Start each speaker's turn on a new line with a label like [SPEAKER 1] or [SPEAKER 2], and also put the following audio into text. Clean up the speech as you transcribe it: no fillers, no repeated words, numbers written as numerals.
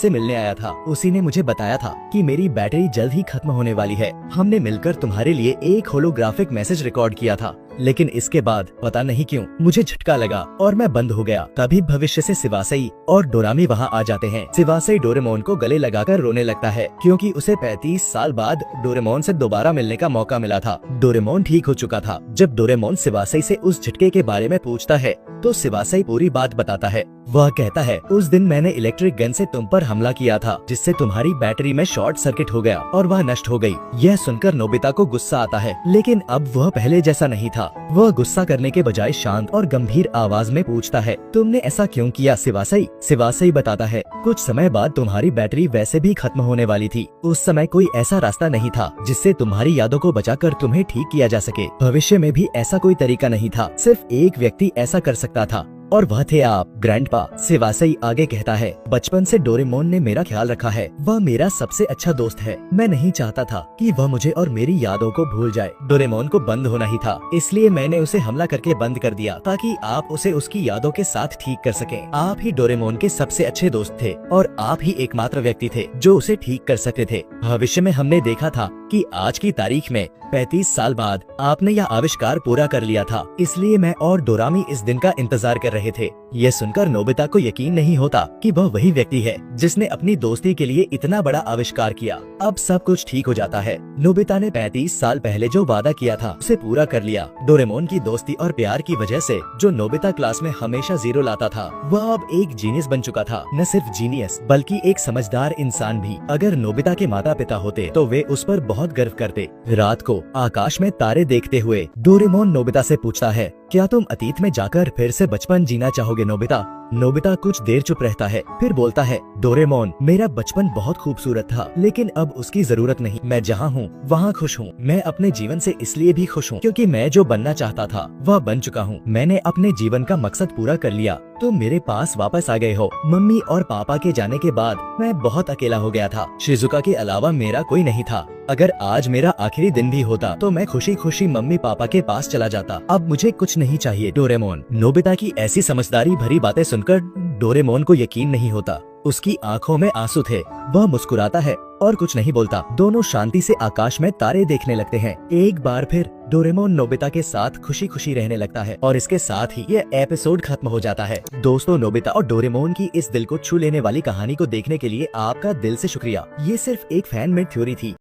[SPEAKER 1] मुझसे मिलने आया था, उसी ने मुझे बताया था कि मेरी बैटरी जल्द ही खत्म होने वाली है। हमने मिलकर तुम्हारे लिए एक होलोग्राफिक मैसेज रिकॉर्ड किया था, लेकिन इसके बाद पता नहीं क्यों मुझे झटका लगा और मैं बंद हो गया। तभी भविष्य से शिवासई और डोरामी वहाँ आ जाते हैं। शिवासई डोरेमोन को गले लगाकर रोने लगता है, क्योंकि उसे 35 साल बाद डोरेमोन से दोबारा मिलने का मौका मिला था। डोरेमोन ठीक हो चुका था। जब डोरेमोन शिवासई से उस झटके के बारे में पूछता है तो शिवासई पूरी बात बताता है। वह कहता है, उस दिन मैंने इलेक्ट्रिक गन से तुम पर हमला किया था, जिससे तुम्हारी बैटरी में शॉर्ट सर्किट हो गया और वह नष्ट हो गई। यह सुनकर नोबिता को गुस्सा आता है, लेकिन अब वह पहले जैसा नहीं था। वह गुस्सा करने के बजाय शांत और गंभीर आवाज में पूछता है, तुमने ऐसा क्यों किया शिवासई? शिवासई बताता है, कुछ समय बाद तुम्हारी बैटरी वैसे भी खत्म होने वाली थी। उस समय कोई ऐसा रास्ता नहीं था जिससे तुम्हारी यादों को बचाकर तुम्हें ठीक किया जा सके। भविष्य में भी ऐसा कोई तरीका नहीं था। सिर्फ एक व्यक्ति ऐसा कर सकता था और वह थे आप, ग्रैंडपा। शिवासई आगे कहता है, बचपन से डोरेमोन ने मेरा ख्याल रखा है। वह मेरा सबसे अच्छा दोस्त है। मैं नहीं चाहता था कि वह मुझे और मेरी यादों को भूल जाए। डोरेमोन को बंद होना ही था, इसलिए मैंने उसे हमला करके बंद कर दिया, ताकि आप उसे उसकी यादों के साथ ठीक कर सकें। आप ही डोरेमोन के सबसे अच्छे दोस्त थे और आप ही एकमात्र व्यक्ति थे जो उसे ठीक कर सकते थे। भविष्य में हमने देखा था कि आज की तारीख में 35 साल बाद आपने यह आविष्कार पूरा कर लिया था, इसलिए मैं और डोरामी इस दिन का इंतजार कर रहे थे। यह सुनकर नोबिता को यकीन नहीं होता कि वह वही व्यक्ति है जिसने अपनी दोस्ती के लिए इतना बड़ा आविष्कार किया। अब सब कुछ ठीक हो जाता है। नोबिता ने 35 साल पहले जो वादा किया था उसे पूरा कर लिया। डोरेमोन की दोस्ती और प्यार की वजह से जो नोबिता क्लास में हमेशा 0 लाता था, वह अब एक जीनियस बन चुका था। न सिर्फ जीनियस बल्कि एक समझदार इंसान भी। अगर नोबिता के माता पिता होते तो वे उस पर बहुत गर्व करते। रात को आकाश में तारे देखते हुए डोरेमोन नोबिता से पूछता है, क्या तुम अतीत में जाकर फिर से बचपन जीना चाहोगे नोबिता? नोबिता कुछ देर चुप रहता है, फिर बोलता है, डोरेमोन, मेरा बचपन बहुत खूबसूरत था, लेकिन अब उसकी जरूरत नहीं। मैं जहाँ हूँ वहाँ खुश हूँ। मैं अपने जीवन से इसलिए भी खुश हूँ क्योंकि मैं जो बनना चाहता था वह बन चुका हूँ। मैंने अपने जीवन का मकसद पूरा कर लिया। तुम मेरे पास वापस आ गए हो। मम्मी और पापा के जाने के बाद मैं बहुत अकेला हो गया था। शिजुका के अलावा मेरा कोई नहीं था। अगर आज मेरा आखिरी दिन भी होता तो मैं खुशी खुशी मम्मी पापा के पास चला जाता। अब मुझे कुछ नहीं चाहिए डोरेमोन। नोबिता की ऐसी समझदारी भरी बातें सुनकर डोरेमोन को यकीन नहीं होता। उसकी आंखों में आंसू थे। वह मुस्कुराता है और कुछ नहीं बोलता। दोनों शांति से आकाश में तारे देखने लगते हैं। एक बार फिर डोरेमोन नोबिता के साथ खुशी खुशी रहने लगता है और इसके साथ ही यह एपिसोड खत्म हो जाता है। दोस्तों, नोबिता और डोरेमोन की इस दिल को छू लेने वाली कहानी को देखने के लिए आपका दिल से शुक्रिया। ये सिर्फ एक फैन मेड थ्योरी थी।